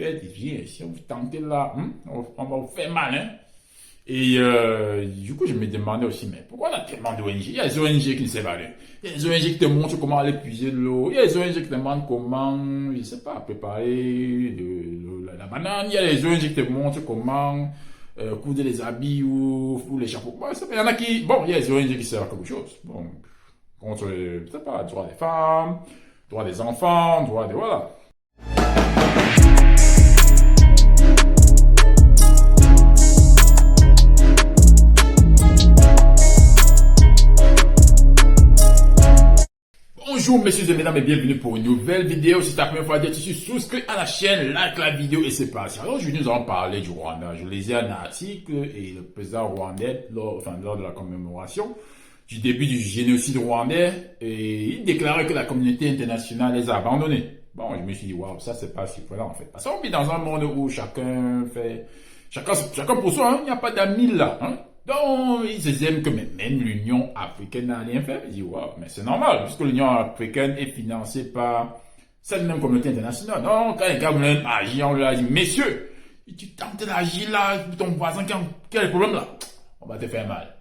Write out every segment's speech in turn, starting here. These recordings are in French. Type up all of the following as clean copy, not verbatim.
fait, viens, si vous tentez là, on va vous faire mal, hein. Et du coup, je me demandais aussi, mais pourquoi on a tellement d'ONG? Il y a des ONG qui ne savent pas rien. Il y a des ONG qui te montrent comment aller puiser de l'eau. Il y a des ONG qui te demandent comment, je ne sais pas, préparer la banane. Il y a des ONG qui te montrent comment coudre les habits ou les chapeaux. Bon, il y en a qui, bon, il y a des ONG qui servent à quelque chose. Bon, contre, je sais pas, droit des femmes, droit des enfants, droit des, voilà. Bonjour messieurs et mesdames et bienvenue pour une nouvelle vidéo. Si c'est ta première fois d'être ici, souscris à la chaîne, like la vidéo et c'est parti. Alors aujourd'hui nous allons parler du Rwanda. Je lisais un article et le président rwandais, lors de la commémoration du début du génocide rwandais, et il déclarait que la communauté internationale les a abandonnés. Bon, je me suis dit, waouh, ça c'est pas surprenant en fait. Parce qu'on vit dans un monde où chacun pour soi, hein, il n'y a pas d'amis là, hein. Donc, ils aiment que même l'Union africaine n'a rien fait. Ils disent, waouh, mais c'est normal, puisque l'Union africaine est financée par cette même communauté internationale. Donc, quand les gars voulaient agir, on leur a dit, messieurs, tu tentes d'agir là, ton voisin, quel est le problème là? On va te faire mal.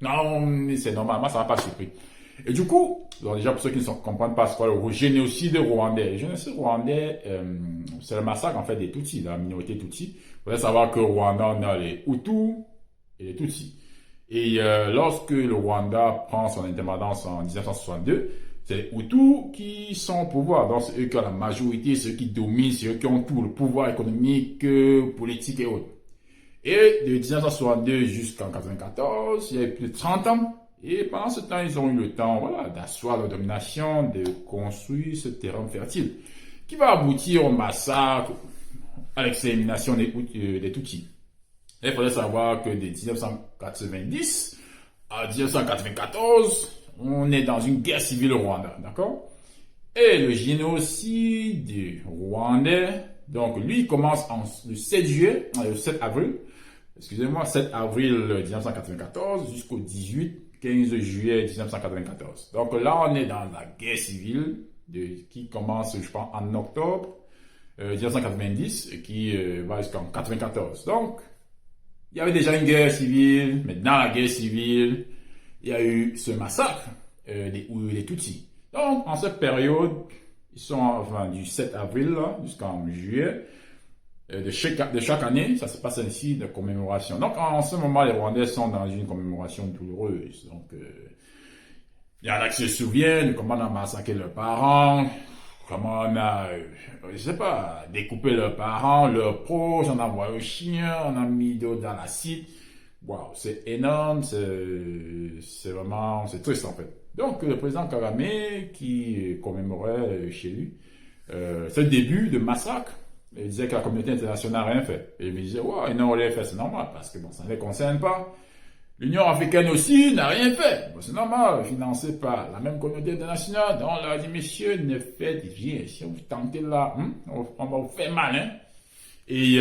Non, c'est normal, moi ça va pas surpris. Et du coup, alors déjà pour ceux qui ne comprennent pas ce qu'est le génocide rwandais. Le génocide rwandais, c'est le massacre en fait des Tutsis, la minorité Tutsi. Vous devez savoir que au Rwanda, on a les Hutus et les Tutsis. Et lorsque le Rwanda prend son indépendance en 1962, c'est les Hutus qui sont au pouvoir. Donc c'est eux qui ont la majorité, c'est eux qui dominent, c'est eux qui ont tout le pouvoir économique, politique et autres. Et de 1962 jusqu'en 1994, il y a eu plus de 30 ans. Et pendant ce temps, ils ont eu le temps, voilà, d'asseoir leur domination, de construire ce terrain fertile, qui va aboutir au massacre, à l'extermination des Tutsis. Et il fallait savoir que de 1990 à 1994, on est dans une guerre civile au Rwanda, d'accord? Et le génocide rwandais, donc lui, il commence le 7 juillet, le 7 avril, 7 avril 1994 jusqu'au 15 juillet 1994. Donc là, on est dans la guerre civile qui commence, je pense, en octobre 1990 et qui va jusqu'en 94. Donc, il y avait déjà une guerre civile, mais dans la guerre civile, il y a eu ce massacre des Tutsis. Donc, en cette période, ils sont enfin, du 7 avril jusqu'en juillet de chaque année, ça se passe ainsi de commémoration. Donc, en ce moment, les Rwandais sont dans une commémoration douloureuse. Donc, il y en a qui se souviennent de comment on a massacré leurs parents, comment on a, je sais pas, découpé leurs parents, leurs proches, on a envoyé au chien, on a mis d'eau dans l'acide. Waouh, c'est énorme, c'est vraiment, c'est triste en fait. Donc, le président Kagame, qui commémorait chez lui ce début de massacre, il disait que la communauté internationale n'a rien fait. Et il me disait, ouais, ils n'ont rien fait, c'est normal, parce que bon, ça ne les concerne pas. L'Union africaine aussi n'a rien fait. Bon, c'est normal, financé par la même communauté internationale. Donc, on leur a dit, messieurs, ne faites rien. Si vous tentez là, on va vous faire mal, hein. Et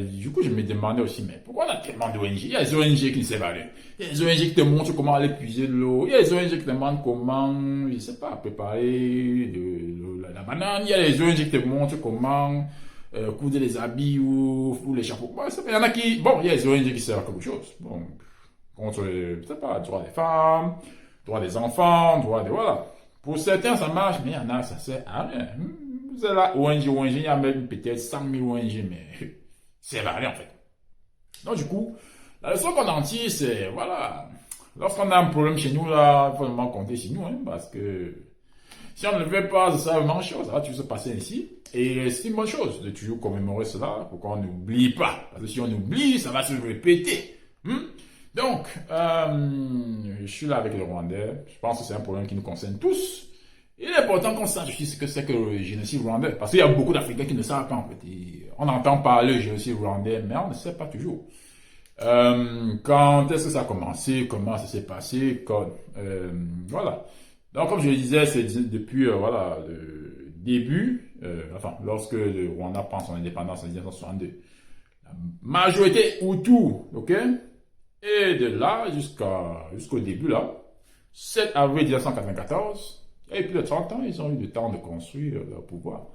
du coup, je me demandais aussi, mais pourquoi on a tellement d'ONG? Il y a des ONG qui ne savent pas rien. Il y a des ONG qui te montrent comment aller puiser de l'eau. Il y a des ONG qui te demandent comment, je ne sais pas, préparer la banane. Il y a des ONG qui te montrent comment coudre les habits ou les chapeaux. Bon, il y en a qui, bon, il y a des ONG qui servent à quelque chose. Bon, contre, je sais pas, droit des femmes, droit des enfants, droit des, voilà. Pour certains, ça marche, mais il y en a, ça sert à rien. Vous êtes là, ONG, il y a même peut-être 100 000 ONG, mais c'est pas rien en fait. Donc du coup, la leçon qu'on en tire, c'est, voilà, lorsqu'on a un problème chez nous, là, il faut vraiment compter sur nous, hein, parce que si on ne le fait pas, ça va vraiment chose, ça va toujours se passer ainsi. Et c'est une bonne chose de toujours commémorer cela pour qu'on n'oublie pas. Parce que si on oublie, ça va se répéter. Donc, je suis là avec le Rwandais. Je pense que c'est un problème qui nous concerne tous. Il est important qu'on sache aussi ce que c'est que le génocide rwandais. Parce qu'il y a beaucoup d'Africains qui ne savent pas en fait. Et on entend parler du génocide rwandais, mais on ne sait pas toujours. Quand est-ce que ça a commencé? Comment ça s'est passé? Voilà. Donc, comme je le disais, c'est depuis voilà, le début, lorsque le Rwanda prend son indépendance en 1962. La majorité Hutu, ok? Et de là jusqu'au début, là, 7 avril 1994, et plus de 30 ans, ils ont eu le temps de construire leur pouvoir.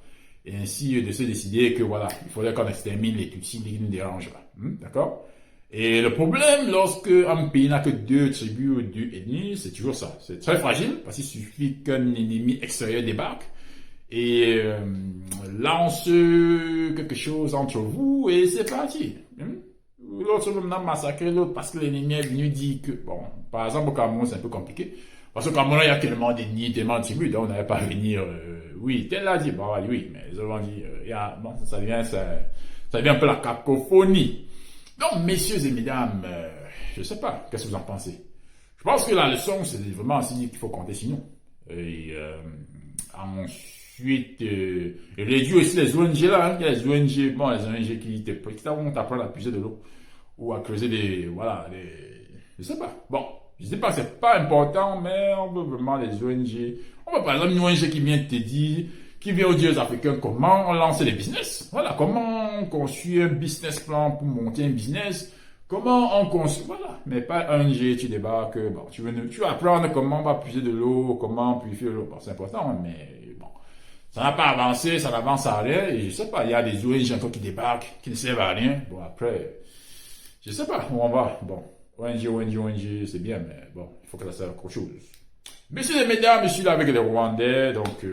et ainsi de se décider que voilà, il faudrait qu'on extermine les Tutsis qui nous dérangent là. D'accord? Et le problème, lorsque un pays n'a que deux tribus ou deux ethnies, c'est toujours ça. C'est très fragile, parce qu'il suffit qu'un ennemi extérieur débarque, et lance quelque chose entre vous, et c'est parti. L'autre maintenant massacrer l'autre parce que l'ennemi est venu dire que, bon, par exemple au Cameroun c'est un peu compliqué, parce qu'au Cameroun il y a tellement d'ennemis, tellement de tribus, donc on n'avait pas à venir, oui, tel l'a dit, bon, oui, mais ils ont dit, bon, ça devient un peu la cacophonie. Donc, messieurs et mesdames, je sais pas, qu'est-ce que vous en pensez? Je pense que la leçon, c'est vraiment aussi dire qu'il faut compter sur nous. Et ensuite, réduire aussi les ONG là, hein, les ONG, bon, les ONG qui t'apprennent à puiser de l'eau ou à creuser je sais pas. Bon, je sais pas, c'est pas important, mais on veut vraiment les ONG. On veut par exemple une ONG qui vient te dire, qui vient dire aux Africains comment on lance les business. Voilà, comment on construit un business plan pour monter un business. Comment on construit, voilà. Mais pas un ONG, tu débarques, bon, tu vas apprendre comment on va puiser de l'eau, comment purifier l'eau. Bon, c'est important, mais bon. Ça n'a pas avancé, ça n'avance à rien, et je sais pas, il y a des ONG encore qui débarquent, qui ne servent à rien. Bon, après, je sais pas où on va. Bon, ONG, c'est bien, mais bon, il faut que ça serve à autre chose. Messieurs et mesdames, je suis là avec les Rwandais, donc,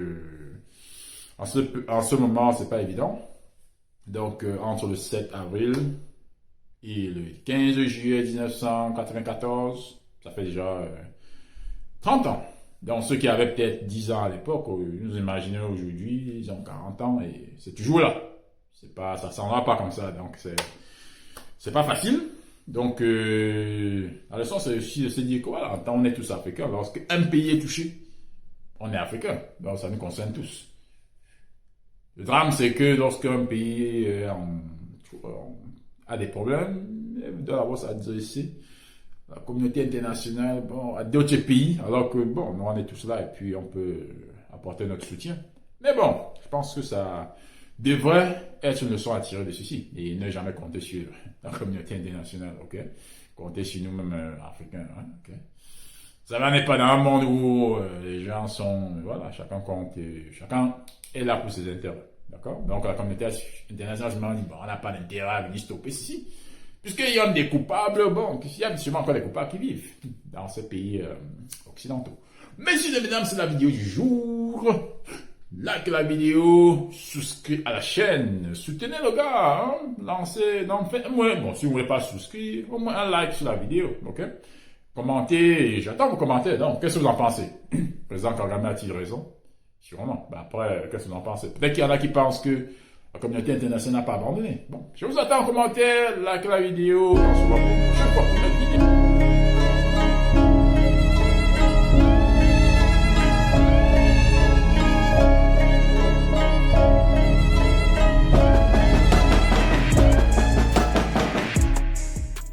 en ce moment, c'est pas évident. Donc, entre le 7 avril et le 15 juillet 1994, ça fait déjà 30 ans. Donc, ceux qui avaient peut-être 10 ans à l'époque, nous imaginons aujourd'hui, ils ont 40 ans et c'est toujours là. Ça s'en va pas comme ça. Donc, c'est pas facile. Donc, la leçon, c'est aussi de se dire que voilà, on est tous africains. Lorsque un pays est touché, on est africain. Donc, ça nous concerne tous. Le drame, c'est que lorsqu'un pays a des problèmes, il doit avoir à adresser la communauté internationale, bon, à d'autres pays, alors que bon, nous on est tous là et puis on peut apporter notre soutien. Mais bon, je pense que ça devrait être une leçon à tirer de ceci et ne jamais compter sur la communauté internationale, ok? Compter sur nous-mêmes Africains, hein, ok? Ça n'est pas dans un monde où les gens sont, voilà, chacun compte, chacun est là pour ses intérêts. D'accord? Donc la communauté internationale dit, bon, on n'a pas d'intérêt à venir stopper ceci. Puisqu'il y a des coupables, bon, il y a sûrement encore des coupables qui vivent dans ces pays occidentaux. Messieurs et mesdames, c'est la vidéo du jour. Like la vidéo, souscris à la chaîne, soutenez le gars, hein? Lancez, donc faites, bon, si vous ne voulez pas souscrire, au moins un like sur la vidéo, ok? Commentez, j'attends vos commentaires, donc, qu'est-ce que vous en pensez? Le président Kagame a-t-il raison? Sûrement. Ben après, qu'est-ce que vous en pensez? Peut-être qu'il y en a qui pensent que la communauté internationale n'a pas abandonné. Bon, je vous attends en commentaire, like la vidéo, on se voit pour une prochaine fois.